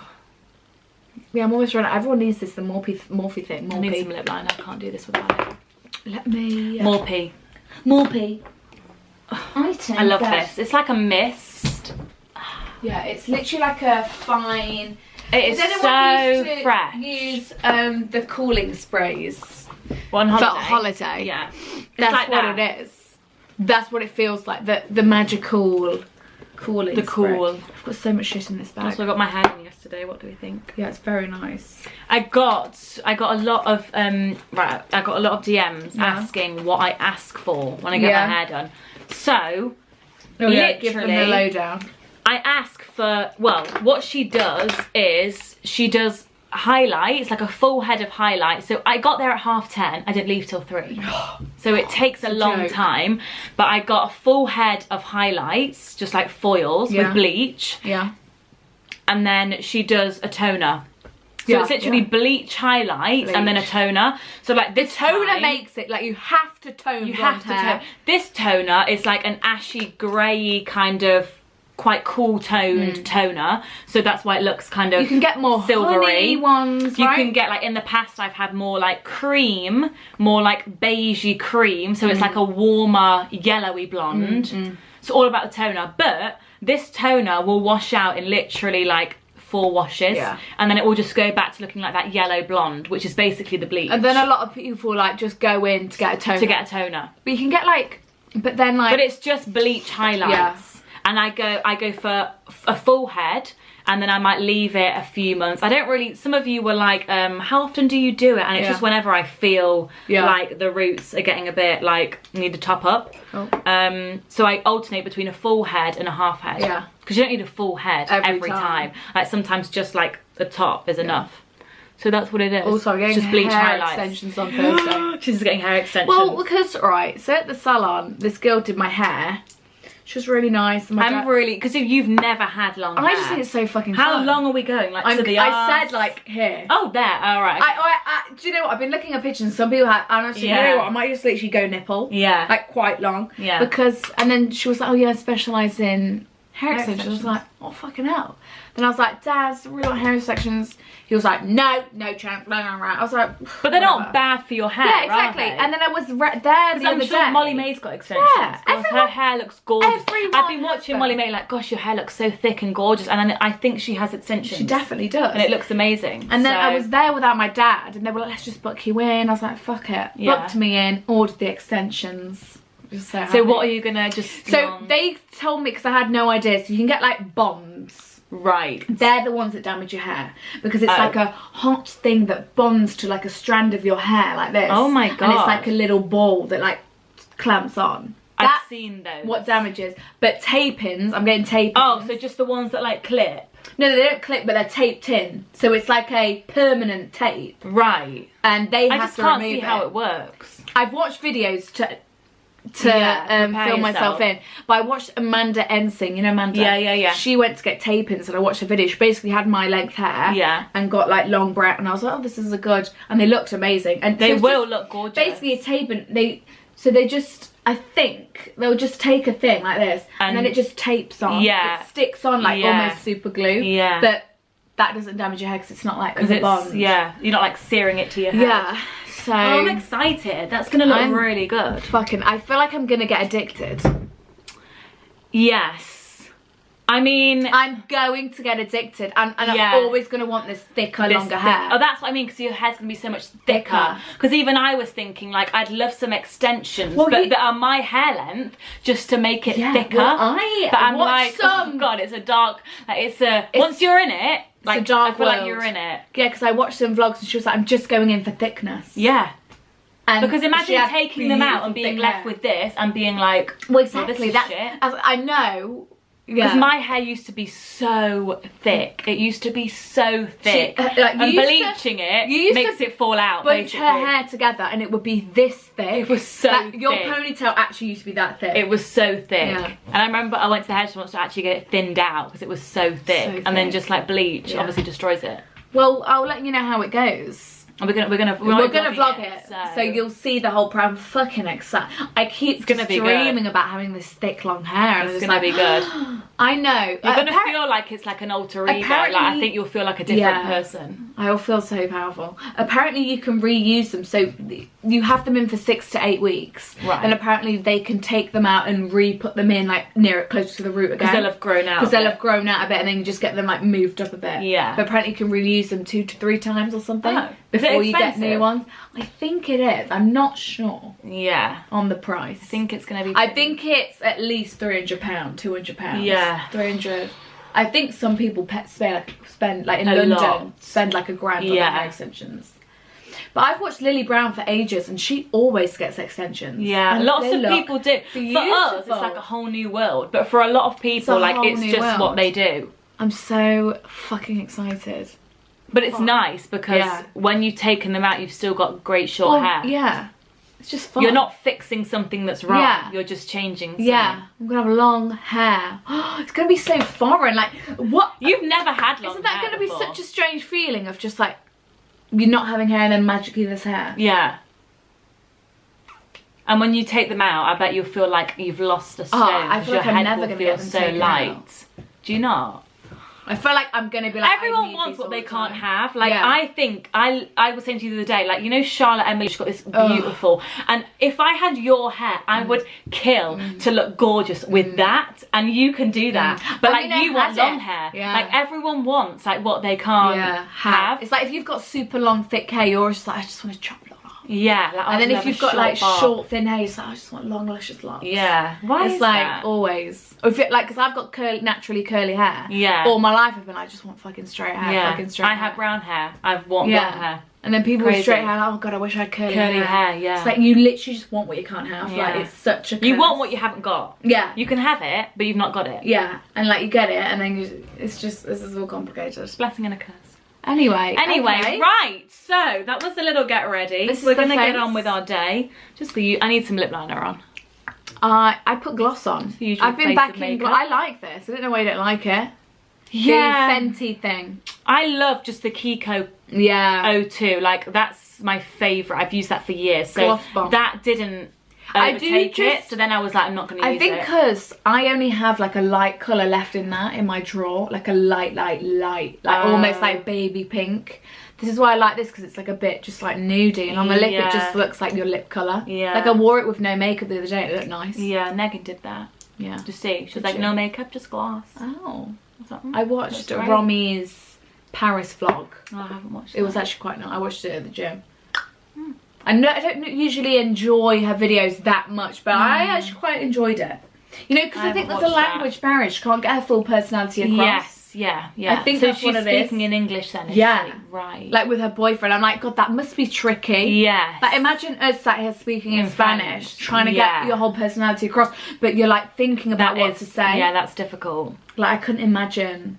I'm almost running out. Everyone needs this, the Morphe thing. I need some lip liner. I can't do this without it. Let me... Morphe. I love this. It's like a mist. Yeah, it's literally like a fine... It is so fresh. Use the cooling sprays. On holiday. For holiday. Yeah. That's like what it is. That's what it feels like. The magical cooling spray. I've got so much shit in this bag. Also, I got my hair done yesterday. What do we think? Yeah, it's very nice. I got a lot of DMs asking what I ask for when I get my hair done. So literally, give them the lowdown. I ask for, well, what she does is she does highlights, like a full head of highlights. So I got there at 10:30. I didn't leave till 3. So it takes a long time. But I got a full head of highlights, just like foils with bleach. Yeah. And then she does a toner. So it's literally bleach highlights and then a toner. So like this toner makes it like you have to tone. You have to tone. This toner is like an ashy grey kind of quite cool toned toner, so that's why it looks kind of, you can get more silvery honey ones, you can get, like, in the past I've had more like cream, more like beigey cream, so it's like a warmer yellowy blonde. It's all about the toner. But this toner will wash out in literally like 4 washes, and then it will just go back to looking like that yellow blonde, which is basically the bleach. And then a lot of people like just go in to get a toner. But you can get like, but it's just bleach highlights. And I go for a full head, and then I might leave it a few months. I don't really, some of you were like, how often do you do it? And it's just whenever I feel like the roots are getting a bit like, need to top up. So I alternate between a full head and a half head. Yeah. Because you don't need a full head every time. Like sometimes just like the top is enough. So that's what it is. Also, I'm getting just bleach highlights. Extensions on Thursday. She's getting hair extensions. Well, because, so at the salon, this girl did my hair. She was really nice. I'm really, because if you've never had long hair. I just think it's so fucking fun. How long are we going? Like to the arse? I said like here. Oh, there. All right. Do you know what? I've been looking at pictures and some people have, honestly, you know what? I might just literally go nipple. Yeah. Like quite long. Yeah. Because, and then she was like, oh yeah, I specialise in hair extensions. I was like, oh fucking hell. Then I was like, Dad, we want hair extensions. He was like, no chance. I was like, but they're not bad for your hair. Yeah, exactly. And then I was there the other day. Molly May's got extensions. Yeah, her hair looks gorgeous. I've been watching Molly May like, gosh, your hair looks so thick and gorgeous. And then I think she has extensions. She definitely does. And it looks amazing. And then I was there without my dad, and they were like, let's just book you in. I was like, fuck it. Booked me in, ordered the extensions. So what are you gonna just? So they told me, because I had no idea. So you can get like bonds. Right. They're the ones that damage your hair, because it's like a hot thing that bonds to like a strand of your hair like this. Oh my god. And it's like a little ball that like clamps on. I've seen those. What damages. But tape-ins, I'm getting tape-ins. Oh, so just the ones that like clip? No, they don't clip, but they're taped in. So it's like a permanent tape. Right. And they have to remove it. I just can't see how it works. I've watched videos to to film myself in. But I watched Amanda Ensing, you know Amanda? Yeah. She went to get tape-ins and I watched a video. She basically had my length hair and got like long brown, and I was like, oh, this is a good, and they looked amazing. And they will look gorgeous. Basically a tape-in, they just, I think they'll just take a thing like this and then it just tapes on. It sticks on like almost super glue. But that doesn't damage your hair because it's not like a bond. You're not like searing it to your head. So I'm excited. That's gonna look really good. I feel like I'm gonna get addicted. Yes. I mean, I'm going to get addicted, and I'm always going to want this thicker, longer hair. Oh, that's what I mean, because your hair's going to be so much thicker. Because even I was thinking, like, I'd love some extensions, but that are my hair length, just to make it thicker. Well, but I'm like, oh God, it's a dark, like, once you're in it, like, I feel like you're in it. Yeah, because I watched some vlogs and she was like, I'm just going in for thickness. Yeah. And because imagine taking them out and being left with this and being like, well, exactly, this is shit. I know. Because my hair used to be so thick. It used to be so thick. And bleaching it makes it fall out, basically. Bunch her hair together and it would be this thick. It was so thick. Your ponytail actually used to be that thick. It was so thick. Yeah. And I remember I went to the hairdresser once to actually get it thinned out because it was so thick. And then just like bleach obviously destroys it. Well, I'll let you know how it goes. We're gonna vlog it, so you'll see the whole program. I'm fucking excited. I keep dreaming about having this thick long hair. It's gonna be good. I know. You're gonna feel like it's like an alter ego. Like, I think you'll feel like a different person. I will feel so powerful. Apparently you can reuse them, so you have them in for 6 to 8 weeks, and apparently they can take them out and re-put them in like closer to the root again. Because they'll have grown out. Because they'll have grown out a bit, and then you just get them like moved up a bit. Yeah. But apparently you can reuse them 2 to 3 times or something. Oh. Before you get new ones. I think it is. I'm not sure. Yeah. On the price. I think it's going to be... I think it's at least £300, £200. Yeah. 300. I think some people spend like in London, spend like £1 grand on their hair extensions. But I've watched Lily Brown for ages and she always gets extensions. Yeah, lots of people do. Beautiful. For us, it's like a whole new world. But for a lot of people, like, it's just what they do. I'm so fucking excited. But it's nice because when you've taken them out, you've still got great short hair. Yeah. It's just fun. You're not fixing something that's wrong. Yeah. You're just changing something. Yeah. I'm going to have long hair. It's going to be so foreign. Like, what? You've never had long hair. Isn't that going to be such a strange feeling of just like, you're not having hair and then magically there's hair? Yeah. And when you take them out, I bet you'll feel like you've lost a stone. I feel like I'm never going to get them so light. Do you not? I feel like I'm gonna be like, everyone wants what they can't have. Like, I think I was saying to you the other day, like, you know, Charlotte Emily, she's got this beautiful, and if I had your hair, I would kill to look gorgeous with that, and you can do that. But like, you want long hair. Like, everyone wants like what they can't have. It's like if you've got super long thick hair, you're just like, I just want to chop it off. Yeah, like, and then if you've got like short thin hair, it's like, I just want long luscious locks. Yeah, why is like that? Always. Or if it, like, because I've got naturally curly hair. Yeah. All my life I've been like, I just want fucking straight hair. Yeah. Fucking straight hair. I have brown hair. I want blonde hair. And then people with straight hair, like, oh god, I wish I had curly hair. Yeah. It's like you literally just want what you can't have. Yeah. Like, it's such a curse. You want what you haven't got. Yeah. You can have it, but you've not got it. Yeah. And like you get it, and then it's just, this is all complicated. It's a blessing and a curse. Anyway, right, so that was a little get ready. We're gonna get on with our day. Just for you, I need some lip liner on. I put gloss on. I've been backing. I like this. I don't know why you don't like it. Yeah, the Fenty thing. I love just the Kiko 02. Like, that's my favourite. I've used that for years. So gloss bomb. That didn't overtake it. So then I was like, I'm not going to use it. I think because I only have like a light colour left in my drawer, like a light, like almost like baby pink. This is why I like this, because it's like a bit just like nudie, and on the lip it just looks like your lip colour. Yeah. Like I wore it with no makeup the other day, it looked nice. Yeah, Megan did that. Yeah. To see. She was like, no makeup, just gloss. Oh. I watched Romy's Paris vlog. Oh, I haven't watched it. It was actually quite nice. I watched it at the gym. I don't usually enjoy her videos that much, but I actually quite enjoyed it. You know, because I think there's a language barrier. She can't get her full personality across. Yeah. I think that's what it is. So she's speaking in English then, right. Like with her boyfriend. I'm like, God, that must be tricky. Yeah. Like, imagine us sat here speaking in Spanish, trying to get your whole personality across, but you're like thinking about what to say. Yeah, that's difficult. Like, I couldn't imagine.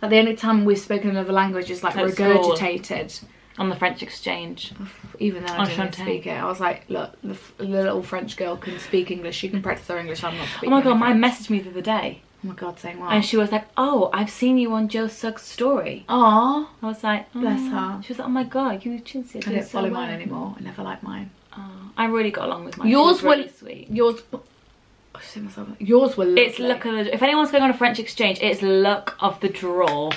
Like, the only time we've spoken another language is like regurgitated. on the French exchange. Even though I didn't speak it, I was like, look, the little French girl can speak English. She can practice her English. I'm not speaking. Oh my god, mine messaged me the other day. Oh my god, saying what? And she was like, oh, I've seen you on Joe Suggs' story. Aww. I was like, oh. Bless her. She was like, oh my god, you Cinzia. I don't follow mine anymore. I never liked mine. Oh, I really got along with mine. Yours were really sweet. Yours were lovely. It's luck of the, if anyone's going on a French exchange, it's luck of the draw.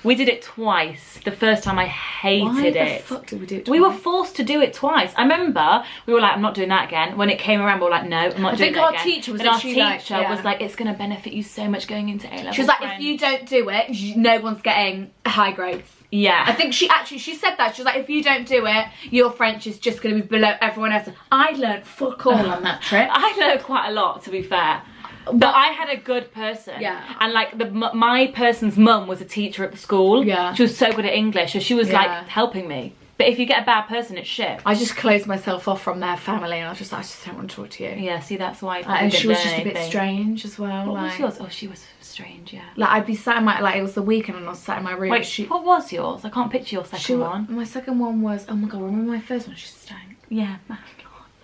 We did it twice. The first time I hated it. Why the fuck did we do it twice? We were forced to do it twice. I remember we were like, I'm not doing that again. When it came around, we were like, no, I'm not doing that again. I think our teacher was and our teacher was like, it's going to benefit you so much going into A-level. She was like, if you don't do it, no one's getting high grades. Yeah. I think she said that. She was like, if you don't do it, your French is just going to be below everyone else. I learned fuck all on that trip. I learned quite a lot, to be fair. But I had a good person. Yeah. And like my person's mum was a teacher at the school. Yeah. She was so good at English, so she was like helping me. But if you get a bad person, it's shit. I just closed myself off from their family, and I was just like, I just don't want to talk to you. Yeah, see, that's why. And she was just a bit strange as well. What was yours? Oh, she was strange, yeah. Like, I'd be sat in my, like, it was the weekend and I was sat in my room. Wait, what was yours? I can't picture your second one. My second one was, oh my god, remember my first one? She stank. Yeah.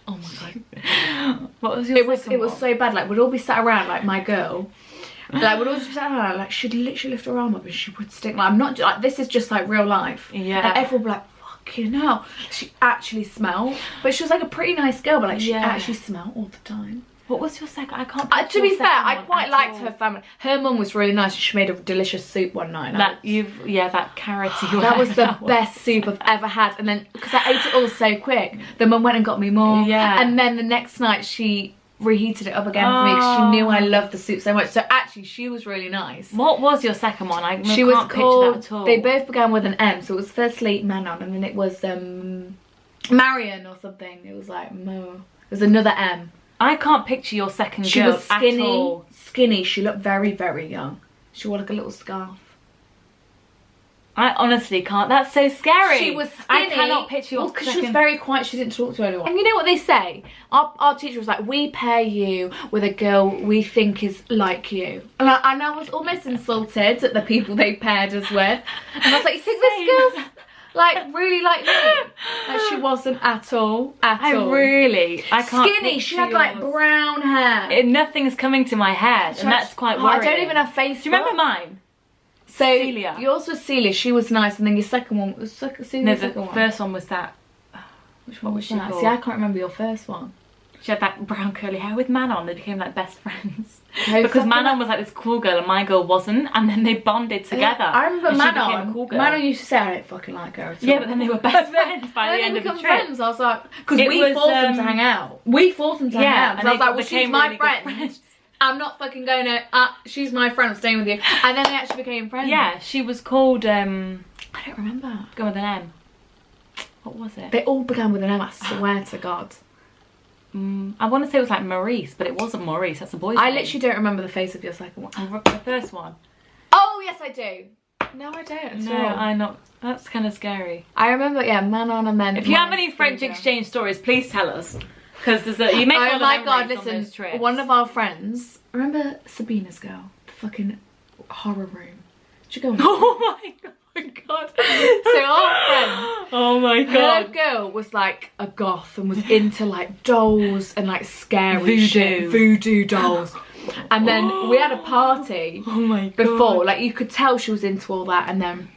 Oh my god. What was your second one? It was so bad. Like, we'd all be sat around, like, my girl. Like, we'd all just be sat around, like, she'd literally lift her arm up and she would stink. Like, I'm not, like, this is just, like, real life. Yeah. And everyone would be like, fucking hell. She actually smelled. But she was, like, a pretty nice girl, but, like, she actually smelled all the time. What was your second? I can't picture to be fair, I one quite liked her family. Her mum was really nice. She made a delicious soup one night. That carroty. That was the best soup I've ever had. And then, because I ate it all so quick, the mum went and got me more. Yeah. And then the next night she reheated it up again for me because she knew I loved the soup so much. So actually, she was really nice. What was your second one? She was called, that at all. they both began with an M. So it was firstly Manon, and then it was Marion or something. It was like Mo. It was another M. I can't picture your second girl. She was skinny. At all. Skinny. She looked very, very young. She wore like a little scarf. I honestly can't. That's so scary. She was skinny. I cannot picture your because she was very quiet. She didn't talk to anyone. And you know what they say? Our teacher was like, we pair you with a girl we think is like you. And I was almost insulted at the people they paired us with. And I was like, you think this girl's like really like me? Like, she wasn't at all. I can't. Skinny. She had like brown hair. Nothing's coming to my head, and that's quite worrying. I don't even have face. Do you remember mine? So Celia. Yours was Celia. She was nice, and then your second one was Celia. No, the first one was that. Which one was she called? See, I can't remember your first one. She had that brown curly hair with Manon. They became like best friends. Because Manon was like this cool girl and my girl wasn't, and then they bonded together. I remember Manon. Cool girl. Manon used to say, I don't fucking like her at all. Yeah, but then they were best friends by the end of the trip. Friends. I was like, because we forced them to hang out. We forced them to hang out. And I was like, well, she's my friend. I'm not fucking going to, she's my friend, I'm staying with you. And then they actually became friends. Yeah, she was called, I don't remember. Go with an M. What was it? They all began with an M, I swear to God. I want to say it was like Maurice, but it wasn't Maurice. That's a boy's name. I literally don't remember the face of your second one. The first one. Oh, yes, I do. No, I don't. No, I'm not. That's kind of scary. I remember, yeah, Manon and then... If you have any French exchange stories, please tell us. Because you make oh my God, listen, one of our friends... Remember Sabina's girl? The fucking horror room. Did you go on? Oh my God. So our friend, oh my God, her girl was like a goth and was into like dolls and like scary shit, voodoo dolls. And then we had a party before, like you could tell she was into all that. And then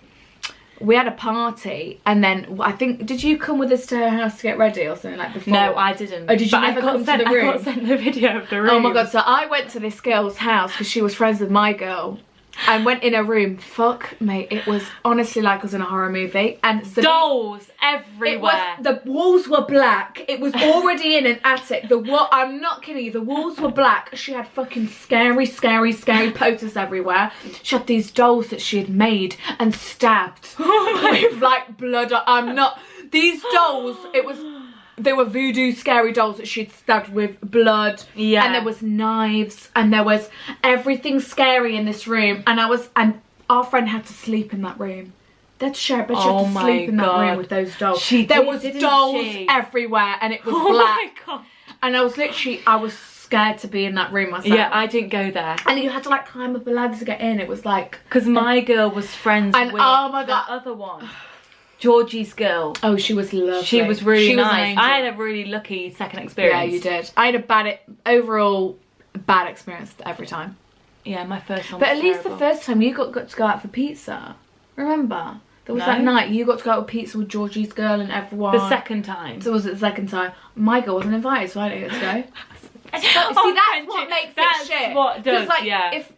we had a party, and then I think, did you come with us to her house to get ready or something like before? No, I didn't. Oh, did you never come to the room? I got sent the video of the room. Oh my God, so I went to this girl's house because she was friends with my girl. And went in a room. Fuck, mate, it was honestly like I was in a horror movie. And dolls everywhere. The walls were black. It was already in an attic. I'm not kidding you. The walls were black. She had fucking scary, scary, scary posters everywhere. She had these dolls that she had made and stabbed with like blood. These dolls. They were voodoo scary dolls that she'd stabbed with blood. Yeah. And there was knives and there was everything scary in this room. And our friend had to sleep in that room. They had to share a bed. She had to sleep in that room with those dolls. There was dolls everywhere and it was black. Oh my God. And I was scared to be in that room myself. Yeah, I didn't go there. And you had to like climb up a ladder to get in. It was like... Because my girl was friends with oh my God, the other one. Georgie's girl. Oh, she was lovely. She was really nice. I had a really lucky second experience. Yeah, you did. I had a overall bad experience every time. Yeah, my first one But was at least terrible. the first time you got to go out for pizza. Remember? There was that night you got to go out with pizza with Georgie's girl and everyone. The second time. So was it the second time? My girl wasn't invited, so I didn't get to go. See, that's what makes it shit. What does, like,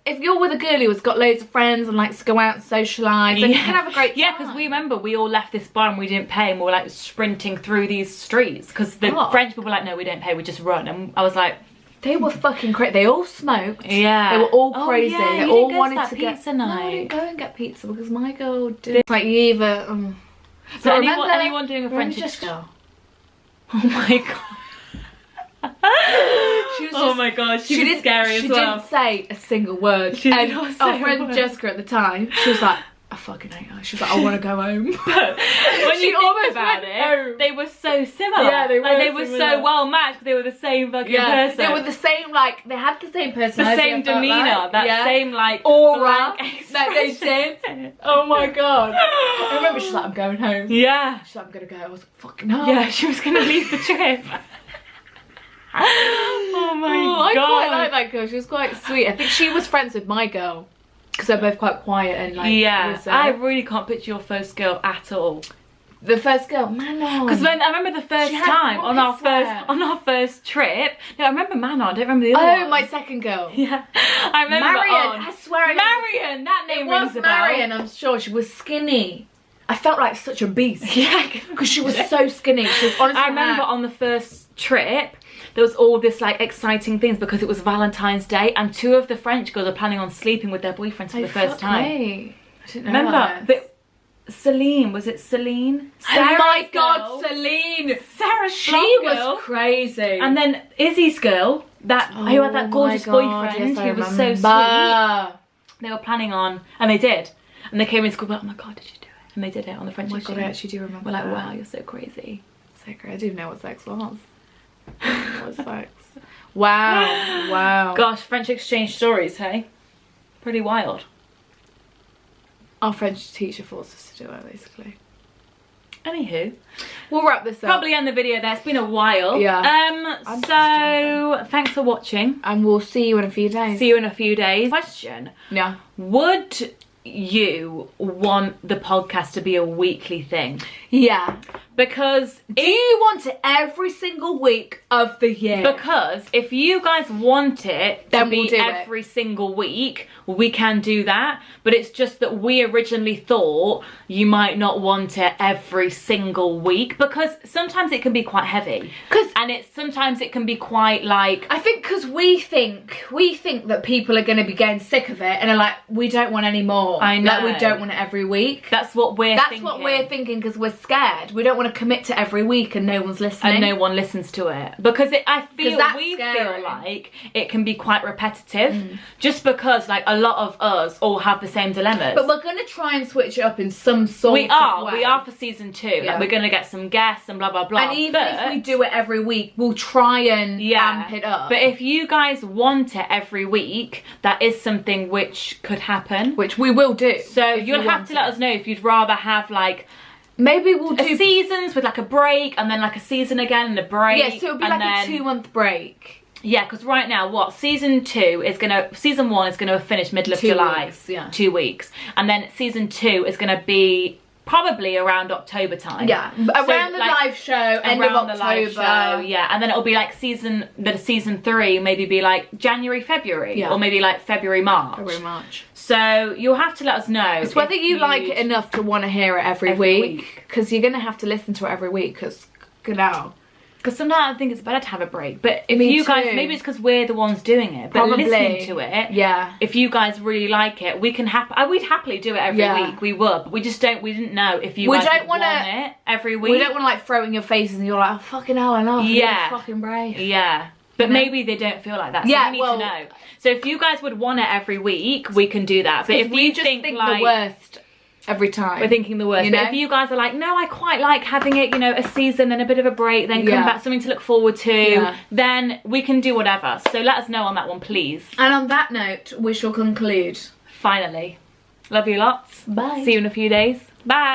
if you're with a girl who's got loads of friends and likes to go out and socialise, then you can have a great time. Yeah, because we remember we all left this bar and we didn't pay, and we were like sprinting through these streets because the French people were like, no, we don't pay, we just run. And I was like, they were fucking crazy. They all smoked. Yeah. They were all crazy. Yeah, they all wanted to get pizza night. No, I didn't go and get pizza because my girl did. It's like you either. So anyone doing a French girl? Oh my god. She was just, oh my god, she was scary as well. She didn't say a single word. She and didn't our friend Jessica at the time, she was like, I fucking hate her. She was like, I want to go home. When you think about it, they were so similar. Yeah, they were. Like, they were so well matched because they were the same fucking person. They were the same, like, they had the same personality. The same demeanour, that same, like, aura that they did. Oh my god. I remember she's like, I'm going home. Yeah. She's like, I'm going to go. I was like, fucking hell. Yeah, she was going to leave the trip. Oh my god. I quite like that girl. She was quite sweet. I think she was friends with my girl. Because they're both quite quiet and like... Yeah, I really can't picture your first girl at all. The first girl? Manon. Because when I remember the first time on our first trip... No, I remember Manon, I don't remember the other one. Oh, my second girl. Yeah. I remember Marion, I swear. Marion, that name rings a bell. Marion, I'm sure. She was skinny. I felt like such a beast. Yeah. Because she was so skinny. She was honestly I remember on the first trip... There was all this like exciting things because it was Valentine's Day and two of the French girls are planning on sleeping with their boyfriends for the first time. Me. I didn't know. Remember? Celine, was it Celine? Oh my god, Celine! Sarah's She was crazy. And then Izzy's girl, who had that gorgeous boyfriend who was so sweet. They were planning on, and they did. And they came in school like, oh my god, did you do it? And they did it on the French exchange. Oh my god, I actually do remember. We're like, wow, you're so crazy. So great. I didn't even know what sex was. What was sex? Wow, wow. Gosh, French exchange stories, hey? Pretty wild. Our French teacher forced us to do it, basically. Anywho, we'll wrap this up. Probably end the video there. It's been a while. Yeah. So thanks for watching. And we'll see you in a few days. See you in a few days. Question. Yeah. Would you want the podcast to be a weekly thing? Yeah. Because do you want it every single week of the year? Because if you guys want it to be we'll every single week, we can do that. But it's just that we originally thought you might not want it every single week because sometimes it can be quite heavy. And sometimes it can be quite like... I think because we think that people are going to be getting sick of it and are like, we don't want any more. I know. Like, we don't want it every week. That's what we're thinking. That's what we're thinking because we're scared. We don't want to commit to every week and no one's listening. And no one listens to it. Because we feel like it can be quite repetitive. Just because like a lot of us all have the same dilemmas. But we're going to try and switch it up in some sort of way. We are for season 2. Yeah. Like, we're going to get some guests and blah, blah, blah. And even if we do it every week, we'll try and amp it up. But if you guys want it every week, that is something which could happen. Which we will do. So you'll have to let us know if you'd rather have like... Maybe we'll do seasons with like a break and then like a season again and a break. Yeah, so it'll be like a 2-month break. Yeah, because right now, season 1 is gonna finish middle of July. 2 weeks, yeah. 2 weeks. And then season 2 is gonna be probably around October time. Yeah, around the live show, end of October. The live show, yeah, and then it'll be like season 3 maybe be like January, February, or maybe like February, March. So you'll have to let us know. It's whether you like it enough to want to hear it every week, because you're gonna have to listen to it every week. Because Because sometimes I think it's better to have a break. But if you guys, maybe it's because we're the ones doing it, but listening to it, if you guys really like it, we can we'd happily do it every week. We would, but we didn't know if you guys would want it every week. We don't want to like throw it in your face and you're like, oh, fucking hell, enough. Yeah. Fucking break. Yeah. But maybe they don't feel like that. So we need to know. So if you guys would want it every week, we can do that. But if we just think like, the worst every time. We're thinking the worst. But if you guys are like, no, I quite like having it, a season, then a bit of a break, then come back, something to look forward to, then we can do whatever. So let us know on that one, please. And on that note, we shall conclude. Finally. Love you lots. Bye. See you in a few days. Bye.